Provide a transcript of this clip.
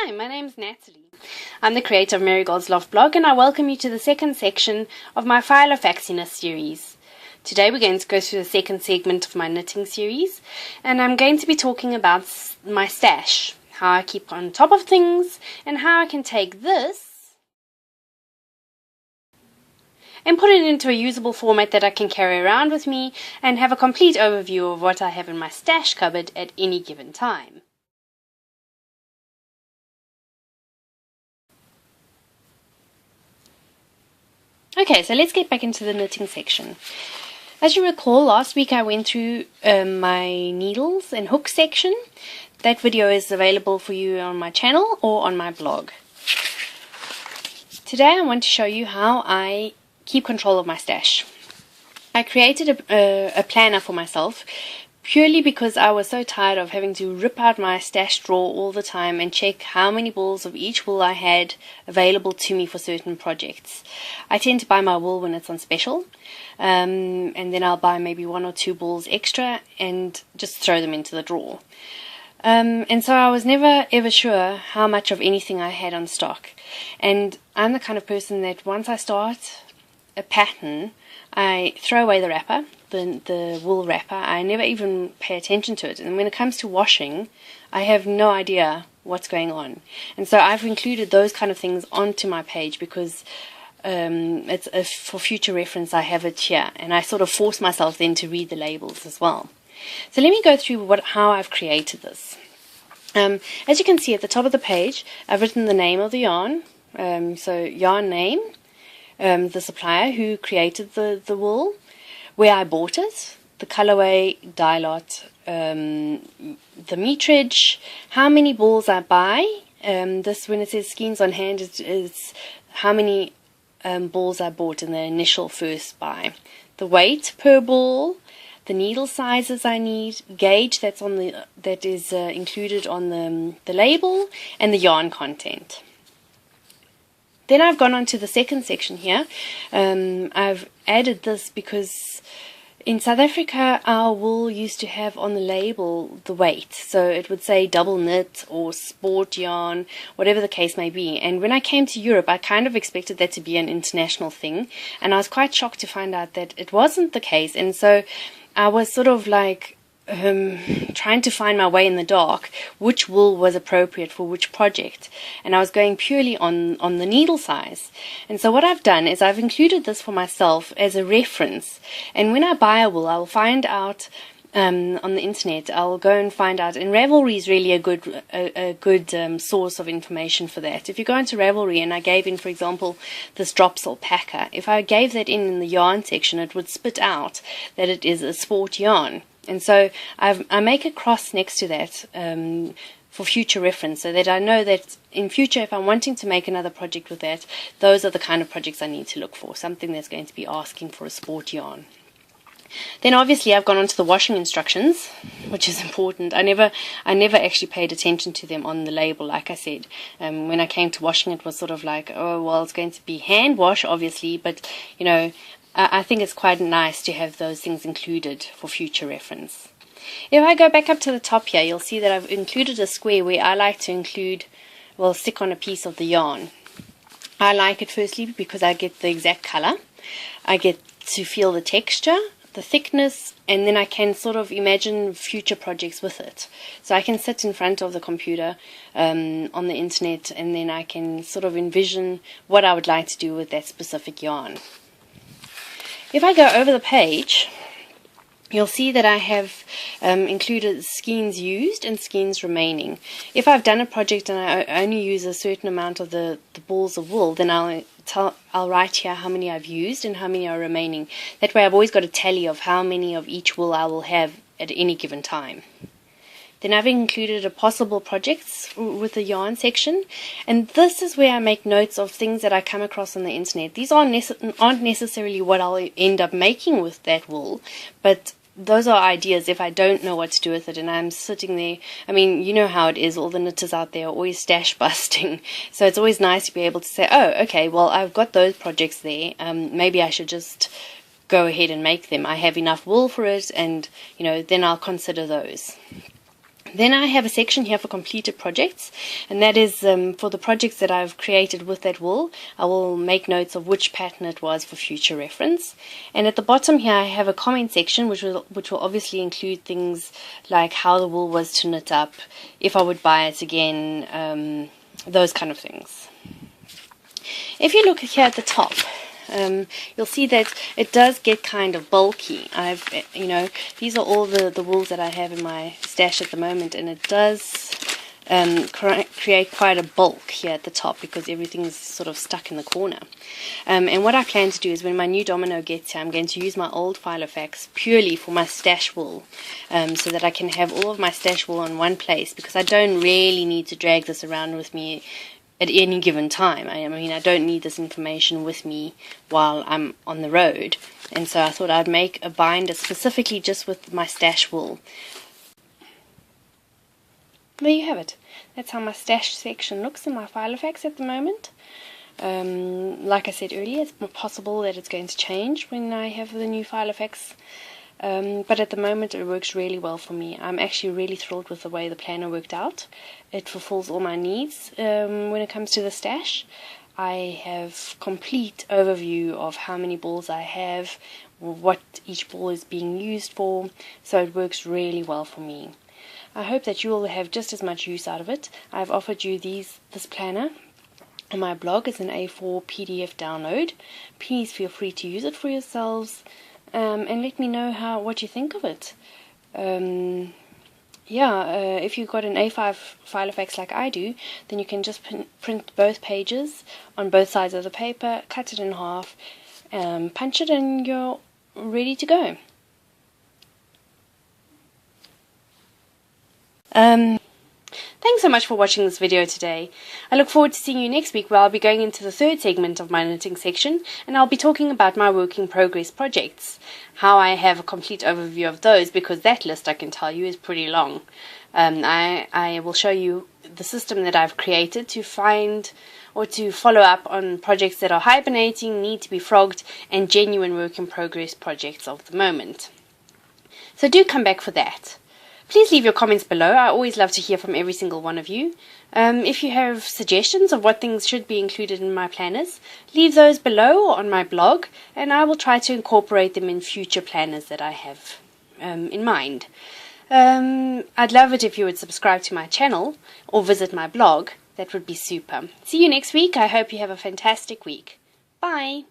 Hi, my name's Natalie. I'm the creator of Marigold's Loft blog, and I welcome you to the second section of my Filofaxiness series. Today we're going to go through the second segment of my knitting series, and I'm going to be talking about my stash, how I keep on top of things, and how I can take this and put it into a usable format that I can carry around with me and have a complete overview of what I have in my stash cupboard at any given time. Okay, so let's get back into the knitting section. As you recall, last week I went through my needles and hook section. That video is available for you on my channel or on my blog. Today I want to show you how I keep control of my stash. I created a planner for myself purely because I was so tired of having to rip out my stash drawer all the time and check how many balls of each wool I had available to me for certain projects. I tend to buy my wool when it's on special, and then I'll buy maybe 1 or 2 balls extra and just throw them into the drawer. And so I was never ever sure how much of anything I had on stock. And I'm the kind of person that once I start a pattern, I throw away the wrapper, the wool wrapper. I never even pay attention to it. And when it comes to washing, I have no idea what's going on. And so I've included those kind of things onto my page because it's for future reference. I have it here, and I sort of force myself then to read the labels as well. So let me go through how I've created this. As you can see at the top of the page, I've written the name of the yarn, so yarn name, the supplier who created the wool, where I bought it, the colorway, dye lot, the meterage, how many balls I buy. This, when it says skeins on hand, is how many balls I bought in the initial first buy. The weight per ball, the needle sizes I need, gauge that is included on the label, and the yarn content. Then I've gone on to the second section here. I've added this because in South Africa our wool used to have on the label the weight, so it would say double knit or sport yarn, whatever the case may be. And when I came to Europe, I kind of expected that to be an international thing, and I was quite shocked to find out that it wasn't the case. And so I was sort of like trying to find my way in the dark, which wool was appropriate for which project, and I was going purely on the needle size. And so what I've done is I've included this for myself as a reference, and when I buy a wool, I'll find out on the internet. I'll go and find out, and Ravelry is really a good source of information for that. If you go into Ravelry, and I gave in, for example, this drops alpaca, if I gave that in the yarn section, it would spit out that it is a sport yarn. And so I make a cross next to that for future reference, so that I know that in future, if I'm wanting to make another project with that, those are the kind of projects I need to look for, something that's going to be asking for a sport yarn. Then obviously I've gone on to the washing instructions, which is important. I never actually paid attention to them on the label, like I said. When I came to washing, it was sort of like, oh, well, it's going to be hand wash, obviously, but, you know, I think it's quite nice to have those things included for future reference. If I go back up to the top here, you'll see that I've included a square where I like to include, well, stick on a piece of the yarn. I like it firstly because I get the exact color. I get to feel the texture, the thickness, and then I can sort of imagine future projects with it. So I can sit in front of the computer on the internet, and then I can sort of envision what I would like to do with that specific yarn. If I go over the page, you'll see that I have included skeins used and skeins remaining. If I've done a project and I only use a certain amount of the balls of wool, then I'll write here how many I've used and how many are remaining. That way I've always got a tally of how many of each wool I will have at any given time. Then I've included a possible projects with the yarn section, and this is where I make notes of things that I come across on the internet. These aren't necessarily what I'll end up making with that wool, but those are ideas if I don't know what to do with it and I'm sitting there. I mean, you know how it is, all the knitters out there are always stash busting, so it's always nice to be able to say, oh, okay, well, I've got those projects there, maybe I should just go ahead and make them. I have enough wool for it, and, you know, then I'll consider those. Then I have a section here for completed projects, and that is for the projects that I've created with that wool. I will make notes of which pattern it was for future reference. And at the bottom here I have a comment section which will obviously include things like how the wool was to knit up, if I would buy it again, those kind of things. If you look here at the top, you'll see that it does get kind of bulky. These are all the wools that I have in my stash at the moment, and it does create quite a bulk here at the top because everything's sort of stuck in the corner. And what I plan to do is when my new domino gets here, I'm going to use my old Filofax purely for my stash wool, so that I can have all of my stash wool in one place, because I don't really need to drag this around with me at any given time. I don't need this information with me while I'm on the road, and so I thought I'd make a binder specifically just with my stash wool. There you have it. That's how my stash section looks in my Filofax at the moment. Like I said earlier, it's possible that it's going to change when I have the new Filofax. But at the moment it works really well for me. I'm actually really thrilled with the way the planner worked out. It fulfills all my needs when it comes to the stash. I have complete overview of how many balls I have, what each ball is being used for, so it works really well for me. I hope that you will have just as much use out of it. I've offered you this planner on my blog as an A4 PDF download. Please feel free to use it for yourselves. And let me know what you think of it. If you've got an A5 Filofax like I do, then you can just print both pages on both sides of the paper, cut it in half, punch it, and you're ready to go. Thanks so much for watching this video today. I look forward to seeing you next week, where I'll be going into the third segment of my knitting section, and I'll be talking about my work in progress projects, how I have a complete overview of those, because that list, I can tell you, is pretty long. I will show you the system that I've created to find or to follow up on projects that are hibernating, need to be frogged, and genuine work in progress projects of the moment. So do come back for that. Please leave your comments below. I always love to hear from every single one of you. If you have suggestions of what things should be included in my planners, leave those below or on my blog, and I will try to incorporate them in future planners that I have in mind. I'd love it if you would subscribe to my channel or visit my blog. That would be super. See you next week. I hope you have a fantastic week. Bye.